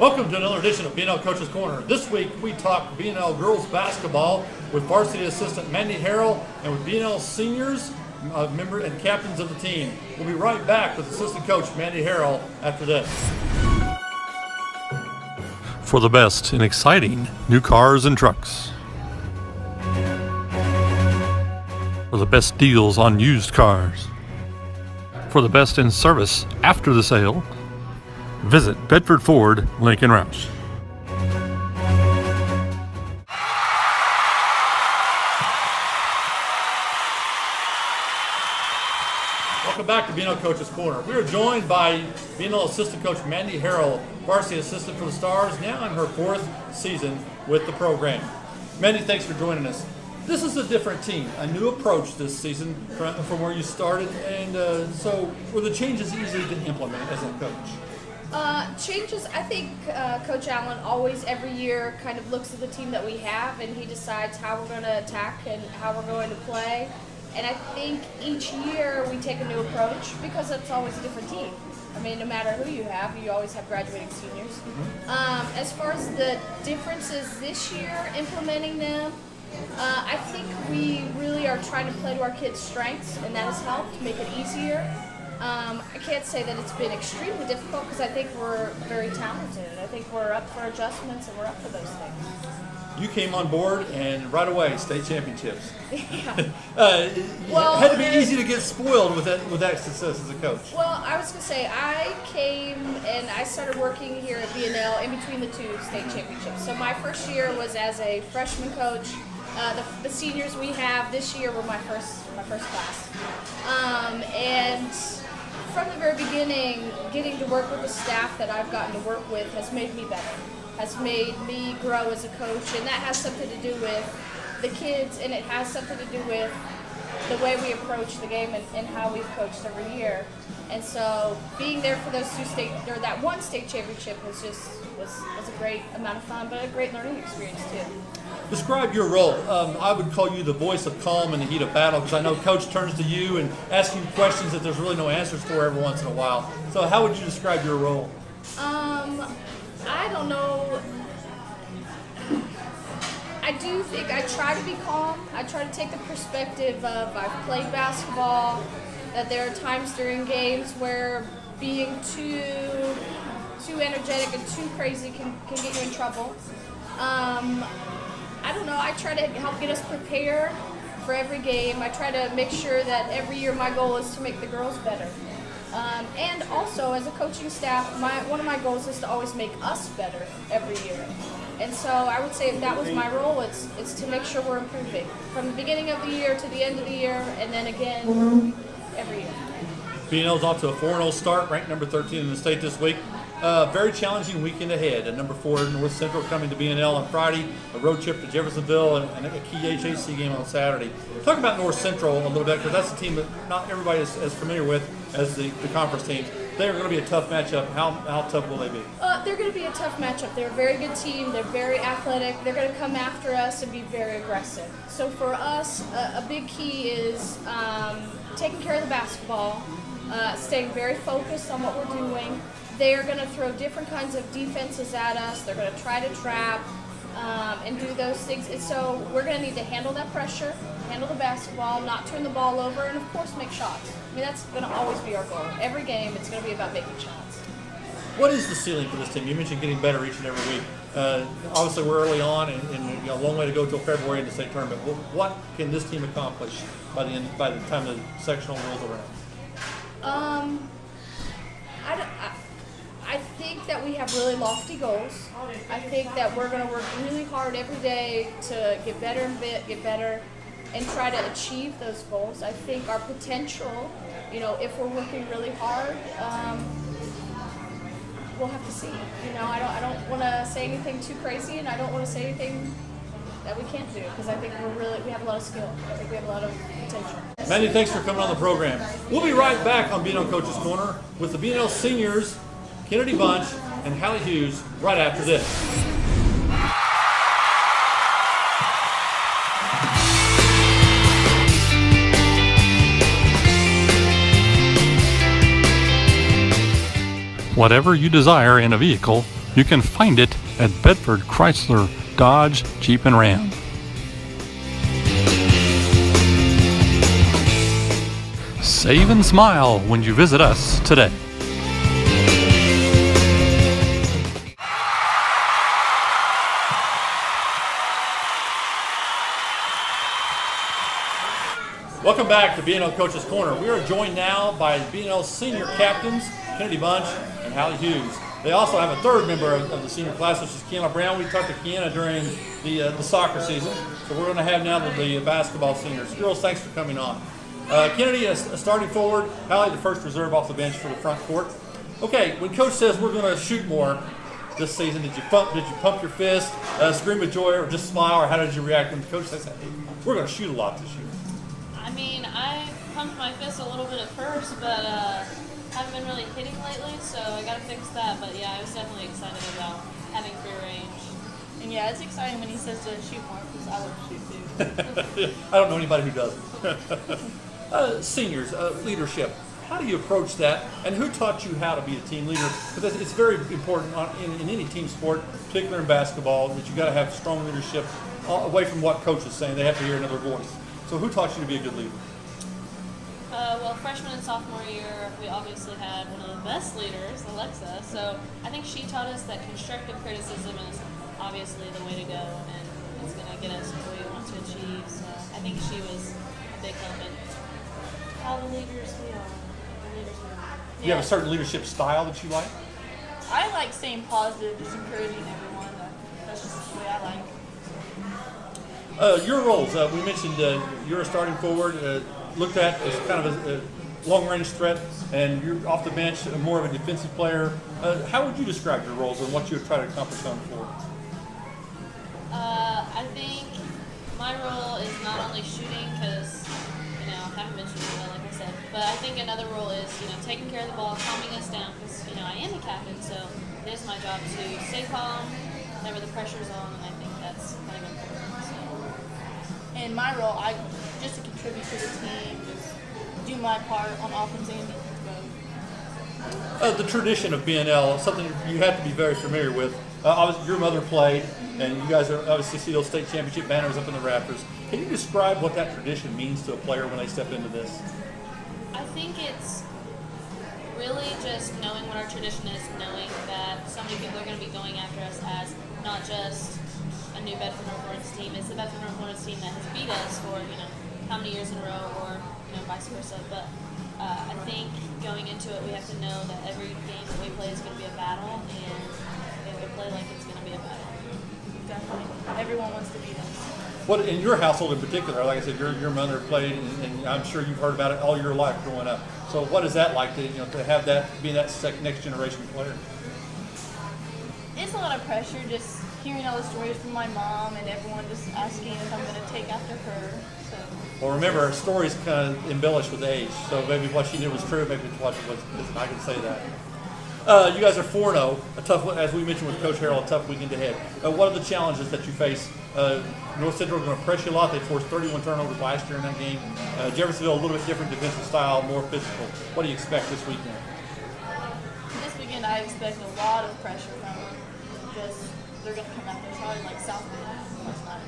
Welcome to another edition of BNL Coach's Corner. This week we talk BNL girls basketball with varsity assistant Mandy Harrell and with BNL seniors, member and captains of the team. We'll be right back with assistant coach Mandy Harrell after this. For the best in exciting new cars and trucks. For the best deals on used cars. For the best in service after the sale, visit Bedford Ford Lincoln Roush. Welcome back to BNL Coach's Corner. We are joined by BNL assistant coach Mandy Harrell, varsity assistant for the Stars, now in her fourth season with the program. Mandy, thanks for joining us. This is a different team, a new approach this season from where you started, and so were the changes easy to implement as a coach? Changes, I think Coach Allen always every year kind of looks at the team that we have and he decides how we're going to attack and how we're going to play. And I think each year we take a new approach because it's always a different team. I mean, no matter who you have, you always have graduating seniors. Mm-hmm. As far as the differences this year, implementing them, I think we really are trying to play to our kids' strengths, and that has helped make it easier. I can't say that it's been extremely difficult because I think we're very talented. I think we're up for adjustments and we're up for those things. You came on board and right away, state championships. Yeah. It had to be easy to get spoiled with that success as a coach. Well, I was going to say, I came and I started working here at BNL in between the two state championships. So my first year was as a freshman coach. The seniors we have this year were my first class. And from the very beginning, getting to work with the staff that I've gotten to work with has made me better, has made me grow as a coach, and that has something to do with the kids, and it has something to do with the way we approach the game and how we've coached every year. And so being there for those that one state championship was a great amount of fun, but a great learning experience too. Describe your role. I would call you the voice of calm in the heat of battle because I know Coach turns to you and asks you questions that there's really no answers for every once in a while. So how would you describe your role? I don't know. I do think I try to be calm. I try to take the perspective of I've played basketball, that there are times during games where being too energetic and too crazy can get you in trouble. I don't know, I try to help get us prepared for every game. I try to make sure that every year my goal is to make the girls better. And also, as a coaching staff, one of my goals is to always make us better every year. And so I would say if that was my role, it's to make sure we're improving from the beginning of the year to the end of the year, and then again every year. BNL's off to a 4-0 start, ranked number 13 in the state this week. Very challenging weekend ahead. At number 4, North Central coming to BNL on Friday, a road trip to Jeffersonville, and a key HHC game on Saturday. Talk about North Central a little bit because that's a team that not everybody is as familiar with as the conference teams. They're going to be a tough matchup. How tough will they be? They're going to be a tough matchup. They're a very good team. They're very athletic. They're going to come after us and be very aggressive. So for us, a big key is taking care of the basketball, staying very focused on what we're doing. They are going to throw different kinds of defenses at us. They're going to try to trap and do those things. And so we're going to need to handle that pressure, handle the basketball, not turn the ball over, and of course make shots. I mean, that's going to always be our goal. Every game, it's going to be about making shots. What is the ceiling for this team? You mentioned getting better each and every week. Obviously, we're early on, and a long way to go until February in the state tournament. What can this team accomplish by the time the sectional rolls around? I think that we have really lofty goals. I think that we're going to work really hard every day to get better and try to achieve those goals. I think our potential, if we're working really hard, we'll have to see. I don't want to say anything too crazy, and I don't want to say anything that we can't do because I think we have a lot of skill. I think we have a lot of potential. Mandy, thanks for coming on the program. We'll be right back on BNL Coach's Corner with the BNL seniors, Kennedy Bunch and Hallie Hughes, right after this. Whatever you desire in a vehicle, You can find it at Bedford Chrysler, Dodge, Jeep, and Ram. Save and smile when you visit us today. Welcome back to BNL Coach's Corner. We are joined now by BNL senior captains, Kennedy Bunch and Hallie Hughes. They also have a third member of the senior class, which is Kiana Brown. We talked to Kiana during the soccer season, so we're going to have now the basketball seniors. Girls, thanks for coming on. Kennedy, a starting forward. Hallie, the first reserve off the bench for the front court. Okay, when Coach says we're going to shoot more this season, did you pump your fist, scream with joy, or just smile, or how did you react when Coach says, hey, we're going to shoot a lot this year? I mean, I pumped my fist a little bit at first, but haven't been really hitting lately, so I got to fix that. But yeah, I was definitely excited about having free range. And yeah, it's exciting when he says to shoot more, because I love to shoot too. I don't know anybody who doesn't. Seniors, leadership. How do you approach that, and who taught you how to be a team leader? Because it's very important in any team sport, particularly in basketball, that you got to have strong leadership away from what coach is saying. They have to hear another voice. So who taught you to be a good leader? Well, freshman and sophomore year, we obviously had one of the best leaders, Alexa. So I think she taught us that constructive criticism is obviously the way to go, and it's going to get us what we want to achieve. So I think she was a big help in how the leaders we are. Do you have a certain leadership style that you like? I like staying positive, just encouraging everyone. That's just the way I like. Your roles, we mentioned you're a starting forward, looked at as kind of a long-range threat, and you're off the bench, more of a defensive player. How would you describe your roles and what you would try to accomplish on the floor? I think my role is not only shooting, because I haven't been shooting well, like I said, but I think another role is taking care of the ball, calming us down, because I am the captain, so it is my job to stay calm whenever the pressure's on, and I think that's kind of important. In my role, I just to contribute to the team, just do my part on offense and defense both. The tradition of BNL, something you have to be very familiar with. Obviously, your mother played, and you guys are obviously see those state championship banners up in the rafters. Can you describe what that tradition means to a player when they step into this? I think it's really just knowing what our tradition is, knowing that so many people are going to be going after us as not just a new Bedford North Hornets team. It's the Bedford North Hornets team that has beat us for how many years in a row, or vice versa. But I think going into it, we have to know that every game that we play is going to be a battle, and we have to play like it's going to be a battle. Definitely, everyone wants to beat us. What in your household in particular? Like I said, your mother played, and I'm sure you've heard about it all your life growing up. So what is that like to to have that be that next generation player? It's a lot of pressure, just hearing all the stories from my mom and everyone just asking if I'm going to take after her. So. Well, remember, stories kind of embellished with age, so maybe what she did was true, maybe what was I can say that. You guys are 4-0, a tough, as we mentioned with Coach Harrell, a tough weekend ahead. What are the challenges that you face? North Central is going to press you a lot. They forced 31 turnovers last year in that game. Jeffersonville, a little bit different defensive style, more physical. What do you expect this weekend? This weekend, I expect a lot of pressure from them. They're going to come out there hard like Southfield last night.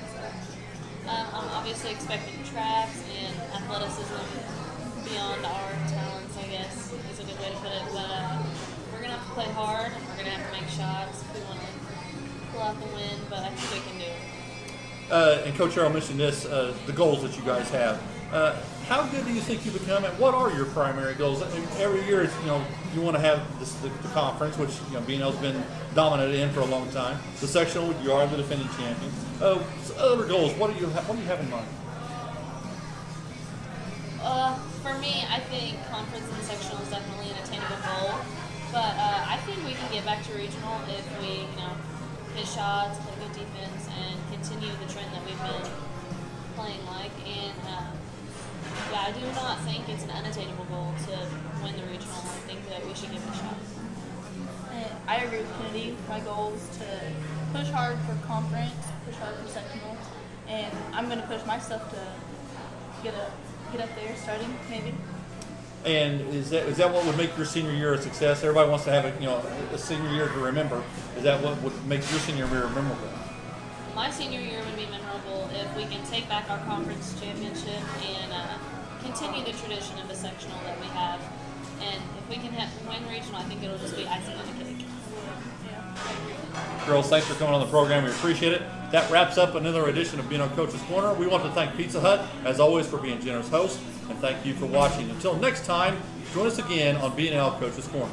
I'm obviously expecting traps and athleticism beyond our talents, I guess, is a good way to put it. But we're going to have to play hard, and we're going to have to make shots if we want to pull out the win, but I think we can do it. And Coach Harrell mentioned this, the goals that you guys have. How good do you think you become, and what are your primary goals? Every year, it's, you want to have the conference, which BNL's been dominant in for a long time. The sectional, you are the defending champion. Other goals, what do you have in mind? For me, I think conference and sectional is definitely an attainable goal, but I think we can get back to regional if we, hit shots, play good defense, and continue the trend that we've been playing like. And I do not think it's an unattainable goal to win the regional. I think that we should give it a shot. And I agree with Kennedy. My goal is to push hard for conference, push hard for sectional, and I'm going to push myself to get up there starting, maybe. And is that what would make your senior year a success? Everybody wants to have a senior year to remember. Is that what would make your senior year memorable? My senior year would be memorable if we can take back our conference championship and continue the tradition of the sectional that we have. And if we can win regional, I think it'll just be icing on the cake. Girls, thanks for coming on the program. We appreciate it. That wraps up another edition of BNL Coach's Corner. We want to thank Pizza Hut, as always, for being generous hosts, and thank you for watching. Until next time, join us again on BNL Coach's Corner.